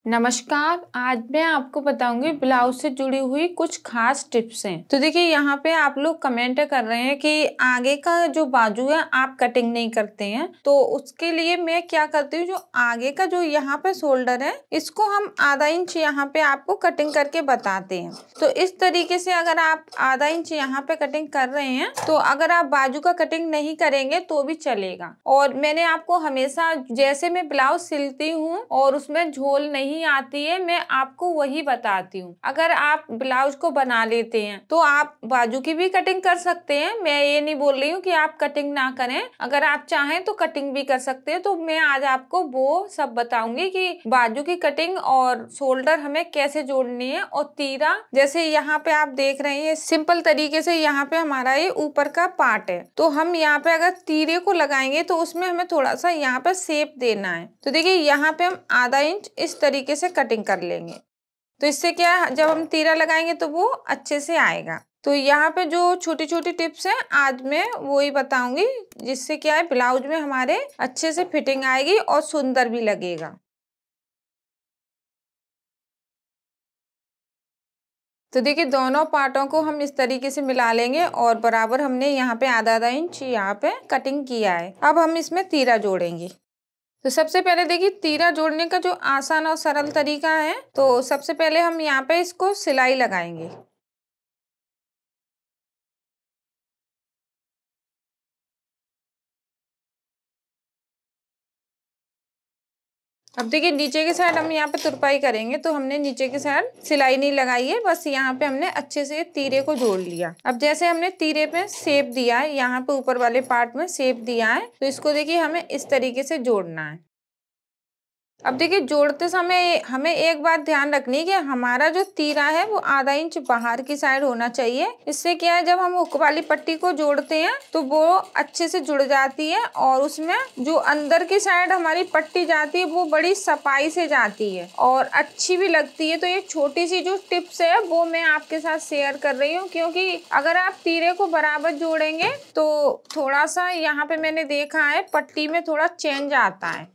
नमस्कार। आज मैं आपको बताऊंगी ब्लाउज से जुड़ी हुई कुछ खास टिप्स हैं। तो देखिए यहाँ पे आप लोग कमेंट कर रहे हैं कि आगे का जो बाजू है आप कटिंग नहीं करते हैं, तो उसके लिए मैं क्या करती हूँ, जो आगे का जो यहाँ पे शोल्डर है इसको हम आधा इंच यहाँ पे आपको कटिंग करके बताते हैं। तो इस तरीके से अगर आप आधा इंच यहाँ पे कटिंग कर रहे हैं तो अगर आप बाजू का कटिंग नहीं करेंगे तो भी चलेगा। और मैंने आपको हमेशा जैसे मैं ब्लाउज सिलती हूँ और उसमें झोल नहीं आती है, मैं आपको वही बताती हूँ। अगर आप ब्लाउज को बना लेते हैं तो आप बाजू की भी कटिंग कर सकते हैं। मैं ये नहीं बोल रही हूँ कि आप कटिंग ना करें, अगर आप चाहें तो कटिंग भी कर सकते हैं। तो मैं आज आपको वो सब बताऊंगी कि बाजू की कटिंग और शोल्डर हमें कैसे जोड़नी है। और तीरा जैसे यहाँ पे आप देख रहे हैं सिंपल तरीके से यहाँ पे हमारा ये ऊपर का पार्ट है, तो हम यहाँ पे अगर तीरे को लगाएंगे तो उसमें हमें थोड़ा सा यहाँ पे शेप देना है। तो देखिए यहाँ पे हम आधा इंच इस तरीके से कटिंग कर लेंगे, तो इससे क्या है जब हम तीरा लगाएंगे तो वो अच्छे से आएगा। तो यहाँ पे जो छोटी छोटी टिप्स हैं आज मैं वो ही बताऊंगी, जिससे क्या है ब्लाउज में हमारे अच्छे से फिटिंग आएगी और सुंदर भी लगेगा। तो देखिए दोनों पार्टों को हम इस तरीके से मिला लेंगे और बराबर हमने यहाँ पे आधा आधा इंच यहाँ पे कटिंग किया है। अब हम इसमें तीरा जोड़ेंगे। तो सबसे पहले देखिए तीरा जोड़ने का जो आसान और सरल तरीका है, तो सबसे पहले हम यहाँ पे इसको सिलाई लगाएंगे। अब देखिए नीचे की साइड हम यहाँ पे तुरपाई करेंगे, तो हमने नीचे की साइड सिलाई नहीं लगाई है, बस यहाँ पे हमने अच्छे से तीरे को जोड़ लिया। अब जैसे हमने तीरे पे शेप दिया है, यहाँ पे ऊपर वाले पार्ट में शेप दिया है, तो इसको देखिए हमें इस तरीके से जोड़ना है। अब देखिए जोड़ते समय हमें एक बात ध्यान रखनी है कि हमारा जो तीरा है वो आधा इंच बाहर की साइड होना चाहिए। इससे क्या है जब हम हुक वाली पट्टी को जोड़ते हैं तो वो अच्छे से जुड़ जाती है और उसमें जो अंदर की साइड हमारी पट्टी जाती है वो बड़ी सफाई से जाती है और अच्छी भी लगती है। तो ये छोटी सी जो टिप्स है वो मैं आपके साथ शेयर कर रही हूँ, क्योंकि अगर आप तीरे को बराबर जोड़ेंगे तो थोड़ा सा यहाँ पे मैंने देखा है पट्टी में थोड़ा चेंज आता है।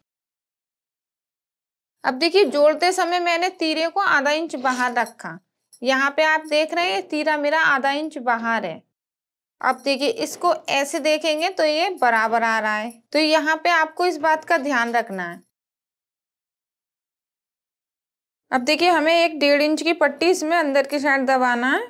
अब देखिए जोड़ते समय मैंने तीरे को आधा इंच बाहर रखा। यहाँ पे आप देख रहे हैं तीरा मेरा आधा इंच बाहर है। अब देखिए इसको ऐसे देखेंगे तो ये बराबर आ रहा है, तो यहाँ पे आपको इस बात का ध्यान रखना है। अब देखिए हमें एक 1.5 इंच की पट्टी इसमें अंदर की साइड दबाना है।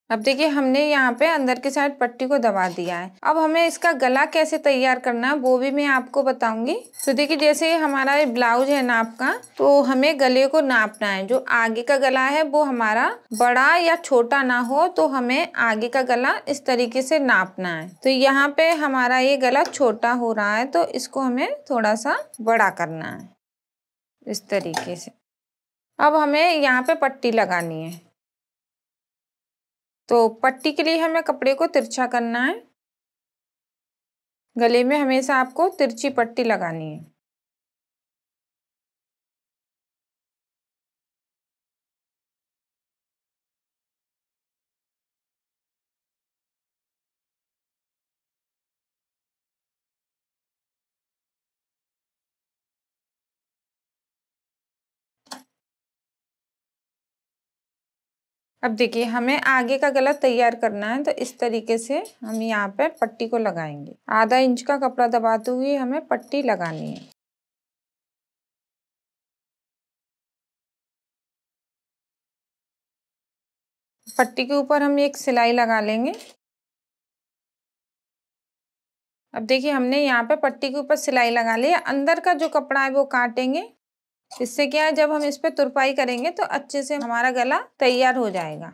अब देखिए हमने यहाँ पे अंदर की साइड पट्टी को दबा दिया है। अब हमें इसका गला कैसे तैयार करना है वो भी मैं आपको बताऊंगी। तो देखिए जैसे हमारा ये ब्लाउज है नाप का, तो हमें गले को नापना है। जो आगे का गला है वो हमारा बड़ा या छोटा ना हो, तो हमें आगे का गला इस तरीके से नापना है। तो यहाँ पे हमारा ये गला छोटा हो रहा है तो इसको हमें थोड़ा सा बड़ा करना है इस तरीके से। अब हमें यहाँ पे पट्टी लगानी है, तो पट्टी के लिए हमें कपड़े को तिरछा करना है। गले में हमेशा आपको तिरछी पट्टी लगानी है। अब देखिए हमें आगे का गला तैयार करना है, तो इस तरीके से हम यहाँ पे पट्टी को लगाएंगे। आधा इंच का कपड़ा दबाते हुए हमें पट्टी लगानी है। पट्टी के ऊपर हम एक सिलाई लगा लेंगे। अब देखिए हमने यहाँ पे पट्टी के ऊपर सिलाई लगा ली है। अंदर का जो कपड़ा है वो काटेंगे। इससे क्या है जब हम इस पे तुरपाई करेंगे तो अच्छे से हमारा गला तैयार हो जाएगा।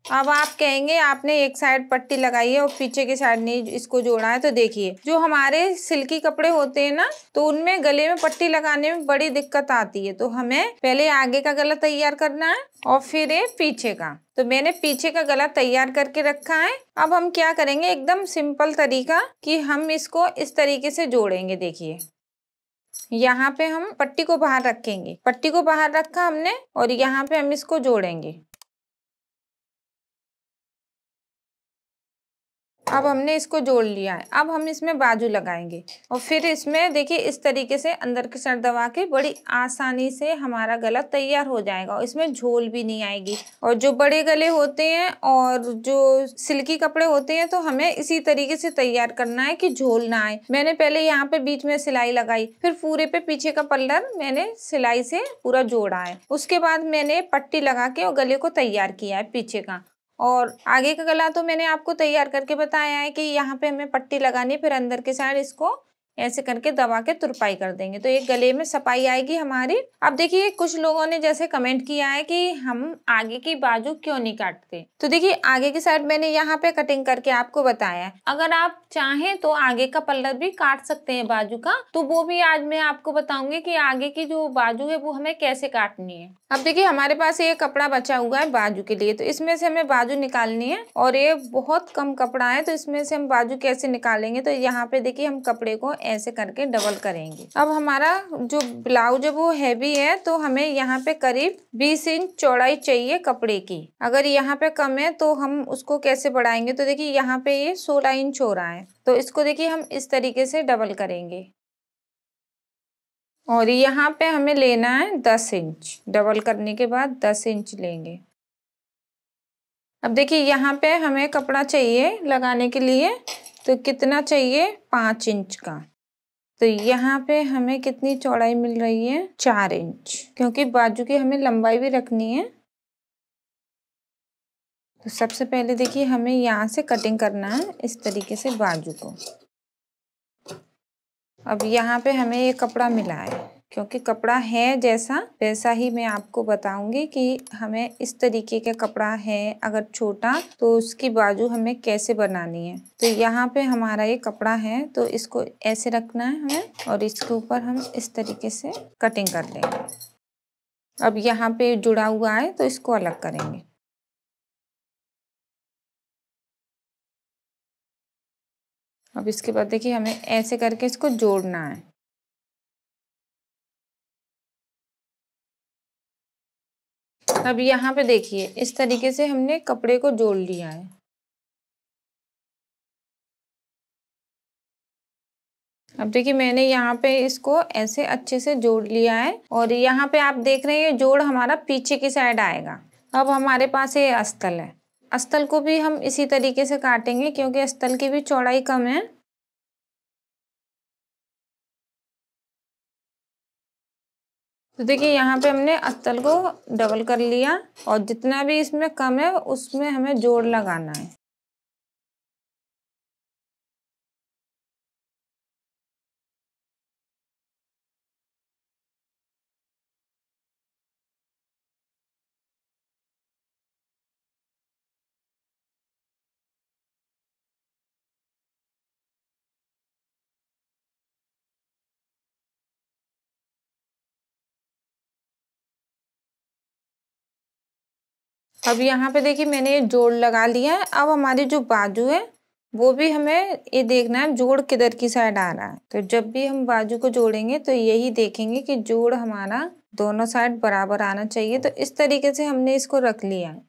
अब आप कहेंगे आपने एक साइड पट्टी लगाई है और पीछे की साइड नहीं इसको जोड़ा है। तो देखिए जो हमारे सिल्की कपड़े होते हैं ना, तो उनमें गले में पट्टी लगाने में बड़ी दिक्कत आती है। तो हमें पहले आगे का गला तैयार करना है और फिर ये पीछे का। तो मैंने पीछे का गला तैयार करके रखा है। अब हम क्या करेंगे, एकदम सिंपल तरीका कि हम इसको इस तरीके से जोड़ेंगे। देखिए यहाँ पे हम पट्टी को बाहर रखेंगे, पट्टी को बाहर रखा हमने और यहाँ पे हम इसको जोड़ेंगे। अब हमने इसको जोड़ लिया है। अब हम इसमें बाजू लगाएंगे और फिर इसमें देखिए इस तरीके से अंदर की साइड दबा के बड़ी आसानी से हमारा गला तैयार हो जाएगा और इसमें झोल भी नहीं आएगी। और जो बड़े गले होते हैं और जो सिल्की कपड़े होते हैं तो हमें इसी तरीके से तैयार करना है कि झोल ना आए। मैंने पहले यहाँ पे बीच में सिलाई लगाई, फिर पूरे पे पीछे का पल्लर मैंने सिलाई से पूरा जोड़ा है। उसके बाद मैंने पट्टी लगा के और गले को तैयार किया है पीछे का। और आगे का गला तो मैंने आपको तैयार करके बताया है कि यहाँ पे हमें पट्टी लगानी, फिर अंदर के साइड इसको ऐसे करके दबा के तुरपाई कर देंगे तो एक गले में सफाई आएगी हमारी। अब देखिए कुछ लोगों ने जैसे कमेंट किया है कि हम आगे की बाजू क्यों नहीं काटते। तो देखिए आगे की साइड मैंने यहाँ पे कटिंग करके आपको बताया है। अगर आप चाहें तो आगे का पल्लर भी काट सकते हैं बाजू का, तो वो भी आज मैं आपको बताऊंगी कि आगे की जो बाजू है वो हमें कैसे काटनी है। अब देखिए हमारे पास ये कपड़ा बचा हुआ है बाजू के लिए, तो इसमें से हमें बाजू निकालनी है और ये बहुत कम कपड़ा है तो इसमें से हम बाजू कैसे निकालेंगे। तो यहाँ पे देखिए हम कपड़े को ऐसे करके डबल करेंगे। अब हमारा जो ब्लाउज है वो हैवी है तो हमें यहाँ पे करीब 20 इंच चौड़ाई चाहिए कपड़े की। अगर यहाँ पे कम है तो हम उसको कैसे बढ़ाएंगे। तो देखिए यहाँ पे ये 16 इंच हो रहा है तो इसको देखिए हम इस तरीके से डबल करेंगे और यहाँ पे हमें लेना है 10 इंच। डबल करने के बाद 10 इंच लेंगे। अब देखिए यहाँ पे हमें कपड़ा चाहिए लगाने के लिए, तो कितना चाहिए 5 इंच का। तो यहाँ पे हमें कितनी चौड़ाई मिल रही है 4 इंच, क्योंकि बाजू की हमें लंबाई भी रखनी है। तो सबसे पहले देखिए हमें यहाँ से कटिंग करना है इस तरीके से बाजू को। अब यहाँ पे हमें ये कपड़ा मिला है, क्योंकि कपड़ा है जैसा वैसा ही मैं आपको बताऊंगी कि हमें इस तरीके का कपड़ा है अगर छोटा तो उसकी बाजू हमें कैसे बनानी है। तो यहाँ पे हमारा ये कपड़ा है तो इसको ऐसे रखना है हमें और इसके ऊपर हम इस तरीके से कटिंग कर लेंगे। अब यहाँ पे जुड़ा हुआ है तो इसको अलग करेंगे। अब इसके बाद देखिए हमें ऐसे करके इसको जोड़ना है। अब यहाँ पे देखिए इस तरीके से हमने कपड़े को जोड़ लिया है। अब देखिए मैंने यहाँ पे इसको ऐसे अच्छे से जोड़ लिया है और यहाँ पे आप देख रहे हैं जोड़ हमारा पीछे की साइड आएगा। अब हमारे पास ये अस्तर है, अस्तर को भी हम इसी तरीके से काटेंगे क्योंकि अस्तर की भी चौड़ाई कम है। तो देखिए यहाँ पे हमने अस्तर को डबल कर लिया और जितना भी इसमें कम है उसमें हमें जोड़ लगाना है। अब यहाँ पे देखिए मैंने ये जोड़ लगा लिया है। अब हमारी जो बाजू है वो भी हमें ये देखना है जोड़ किधर की साइड आ रहा है। तो जब भी हम बाजू को जोड़ेंगे तो यही देखेंगे कि जोड़ हमारा दोनों साइड बराबर आना चाहिए। तो इस तरीके से हमने इसको रख लिया है।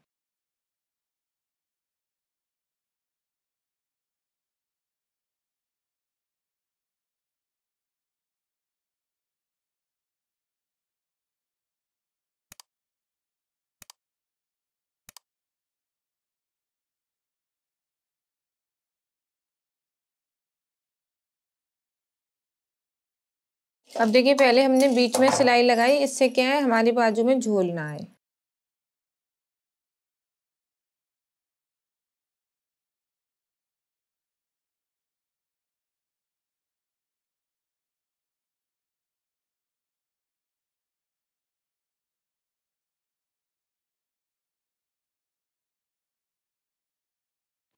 अब देखिए पहले हमने बीच में सिलाई लगाई, इससे क्या है हमारी बाजू में झोल ना आए।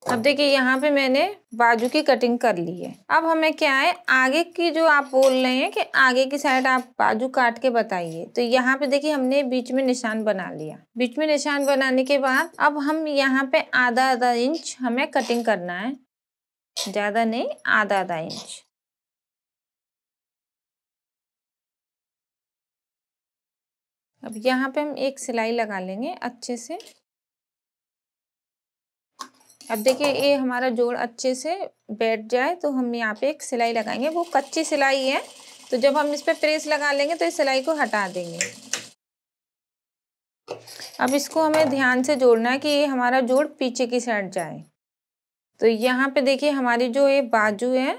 अब देखिए यहाँ पे मैंने बाजू की कटिंग कर ली है। अब हमें क्या है, आगे की जो आप बोल रहे हैं कि आगे की साइड आप बाजू काट के बताइए, तो यहाँ पे देखिए हमने बीच में निशान बना लिया। बीच में निशान बनाने के बाद अब हम यहाँ पे आधा आधा इंच हमें कटिंग करना है, ज्यादा नहीं, आधा आधा इंच। अब यहाँ पे हम एक सिलाई लगा लेंगे अच्छे से। अब देखिए ये हमारा जोड़ अच्छे से बैठ जाए तो हम यहाँ पे एक सिलाई लगाएंगे। वो कच्ची सिलाई है, तो जब हम इस पे प्रेस लगा लेंगे तो इस सिलाई को हटा देंगे। अब इसको हमें ध्यान से जोड़ना है कि ये हमारा जोड़ पीछे की साइड जाए। तो यहाँ पे देखिए हमारी जो ये बाजू है,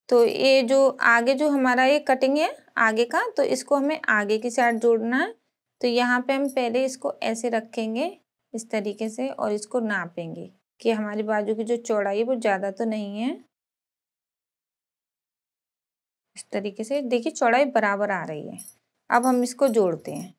तो ये जो आगे जो हमारा ये कटिंग है आगे का, तो इसको हमें आगे की साइड जोड़ना है। तो यहाँ पे हम पहले इसको ऐसे रखेंगे इस तरीके से और इसको नापेंगे कि हमारी बाजू की जो चौड़ाई है वो ज़्यादा तो नहीं है। इस तरीके से देखिए चौड़ाई बराबर आ रही है। अब हम इसको जोड़ते हैं।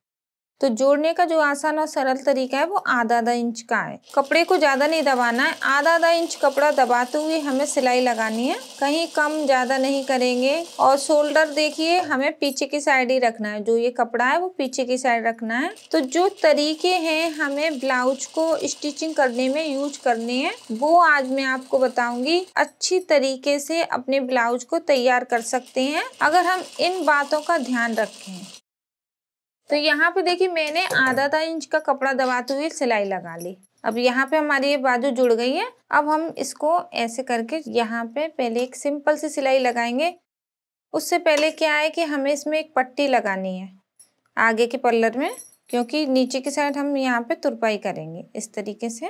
तो जोड़ने का जो आसान और सरल तरीका है वो आधा आधा इंच का है। कपड़े को ज़्यादा नहीं दबाना है, आधा आधा इंच कपड़ा दबाते हुए हमें सिलाई लगानी है, कहीं कम ज़्यादा नहीं करेंगे। और शोल्डर देखिए हमें पीछे की साइड ही रखना है, जो ये कपड़ा है वो पीछे की साइड रखना है। तो जो तरीके हैं हमें ब्लाउज को स्टिचिंग करने में यूज करने हैं, वो आज मैं आपको बताऊंगी। अच्छी तरीके से अपने ब्लाउज को तैयार कर सकते हैं अगर हम इन बातों का ध्यान रखें। तो यहाँ पे देखिए मैंने आधा आधा इंच का कपड़ा दबाते हुए सिलाई लगा ली। अब यहाँ पे हमारी ये बाजू जुड़ गई है। अब हम इसको ऐसे करके यहाँ पे पहले एक सिंपल सी सिलाई लगाएंगे। उससे पहले क्या है कि हमें इसमें एक पट्टी लगानी है आगे के पल्लर में, क्योंकि नीचे की साइड हम यहाँ पे तुरपाई करेंगे इस तरीके से।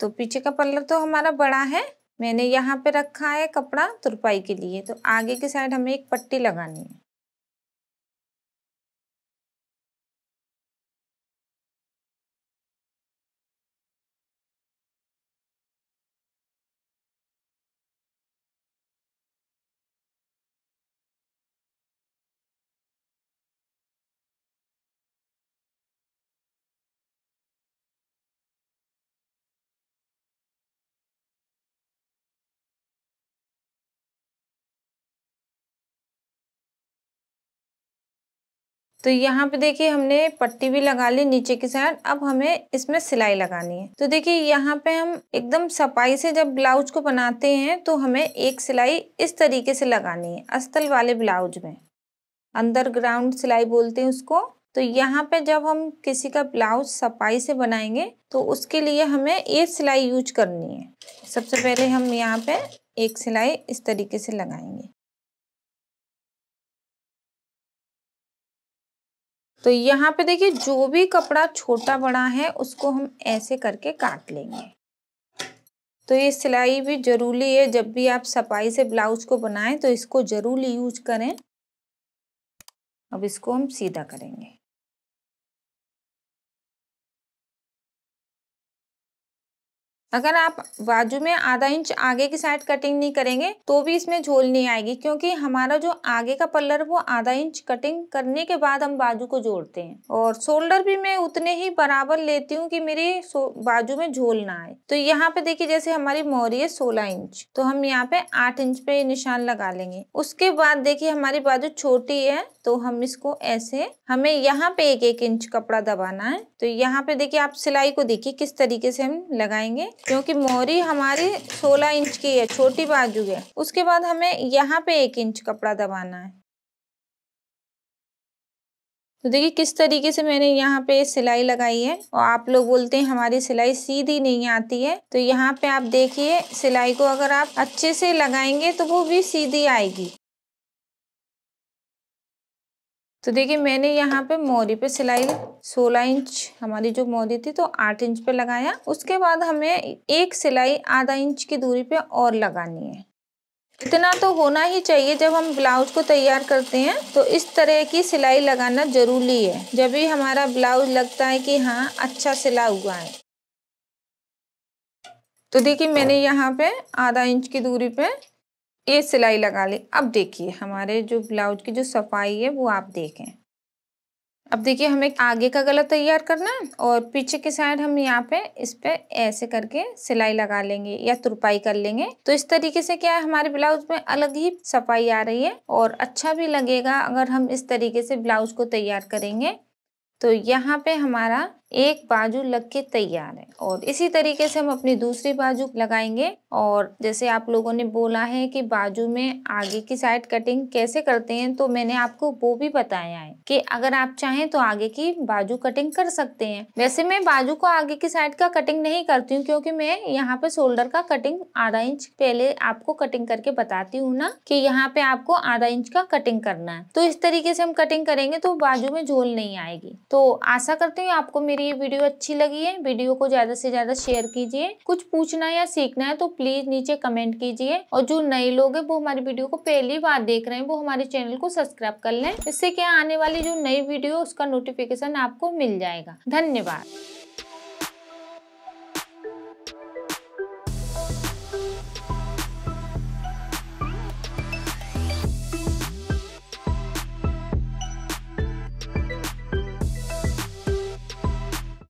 तो पीछे का पल्लर तो हमारा बड़ा है, मैंने यहाँ पे रखा है कपड़ा तुरपाई के लिए, तो आगे की साइड हमें एक पट्टी लगानी है। तो यहाँ पे देखिए हमने पट्टी भी लगा ली नीचे की साइड। अब हमें इसमें सिलाई लगानी है। तो देखिए यहाँ पे हम एकदम सफाई से जब ब्लाउज को बनाते हैं तो हमें एक सिलाई इस तरीके से लगानी है अस्तर वाले ब्लाउज में, अंडरग्राउंड सिलाई बोलते हैं उसको। तो यहाँ पे जब हम किसी का ब्लाउज सफाई से बनाएंगे तो उसके लिए हमें ये सिलाई यूज करनी है। सबसे पहले हम यहाँ पे एक सिलाई इस तरीके से लगाएंगे। तो यहाँ पे देखिए जो भी कपड़ा छोटा बड़ा है उसको हम ऐसे करके काट लेंगे। तो ये सिलाई भी जरूरी है, जब भी आप सफाई से ब्लाउज को बनाएं तो इसको जरूर यूज करें। अब इसको हम सीधा करेंगे। अगर आप बाजू में आधा इंच आगे की साइड कटिंग नहीं करेंगे तो भी इसमें झोल नहीं आएगी, क्योंकि हमारा जो आगे का पल्लर वो आधा इंच कटिंग करने के बाद हम बाजू को जोड़ते हैं। और शोल्डर भी मैं उतने ही बराबर लेती हूँ कि मेरी बाजू में झोल ना आए। तो यहाँ पे देखिए जैसे हमारी मोहरी है 16 इंच, तो हम यहाँ पे 8 इंच पे निशान लगा लेंगे। उसके बाद देखिए हमारी बाजू छोटी है तो हम इसको ऐसे, हमें यहाँ पे 1-1 इंच कपड़ा दबाना है। तो यहाँ पे देखिए आप सिलाई को देखिए किस तरीके से हम लगाएंगे, क्योंकि मोहरी हमारी 16 इंच की है, छोटी बाजू है। उसके बाद हमें यहाँ पे 1 इंच कपड़ा दबाना है। तो देखिए किस तरीके से मैंने यहाँ पे सिलाई लगाई है। और आप लोग बोलते हैं हमारी सिलाई सीधी नहीं आती है, तो यहाँ पे आप देखिए सिलाई को अगर आप अच्छे से लगाएंगे तो वो भी सीधी आएगी। तो देखिए मैंने यहाँ पे मोहरी पे सिलाई 16 इंच हमारी जो मोहरी थी तो 8 इंच पे लगाया। उसके बाद हमें एक सिलाई आधा इंच की दूरी पे और लगानी है। इतना तो होना ही चाहिए, जब हम ब्लाउज को तैयार करते हैं तो इस तरह की सिलाई लगाना जरूरी है, जब भी हमारा ब्लाउज लगता है कि हाँ अच्छा सिला हुआ है। तो देखिए मैंने यहाँ पे आधा इंच की दूरी पे ये सिलाई लगा ली। अब देखिए हमारे जो ब्लाउज की जो सफाई है वो आप देखें, अब देखिए हमें आगे का गला तैयार करना है और पीछे की साइड हम यहाँ पे इस पे ऐसे करके सिलाई लगा लेंगे या तुरपाई कर लेंगे। तो इस तरीके से क्या है, हमारे ब्लाउज में अलग ही सफाई आ रही है और अच्छा भी लगेगा अगर हम इस तरीके से ब्लाउज को तैयार करेंगे। तो यहाँ पे हमारा एक बाजू लग के तैयार है और इसी तरीके से हम अपनी दूसरी बाजू लगाएंगे। और जैसे आप लोगों ने बोला है कि बाजू में आगे की साइड कटिंग कैसे करते हैं, तो मैंने आपको वो भी बताया है कि अगर आप चाहें तो आगे की बाजू कटिंग कर सकते हैं। वैसे मैं बाजू को आगे की साइड का कटिंग नहीं करती हूँ, क्योंकि मैं यहाँ पे शोल्डर का कटिंग आधा इंच पहले आपको कटिंग करके बताती हूँ ना कि यहाँ पे आपको आधा इंच का कटिंग करना है। तो इस तरीके से हम कटिंग करेंगे तो बाजू में झोल नहीं आएगी। तो आशा करती हूँ आपको मेरी ये वीडियो अच्छी लगी है। वीडियो को ज्यादा से ज्यादा शेयर कीजिए। कुछ पूछना या सीखना है तो प्लीज नीचे कमेंट कीजिए। और जो नए लोग हैं वो हमारी वीडियो को पहली बार देख रहे हैं वो हमारे चैनल को सब्सक्राइब कर लें। इससे क्या आने वाली जो नई वीडियो उसका नोटिफिकेशन आपको मिल जाएगा। धन्यवाद।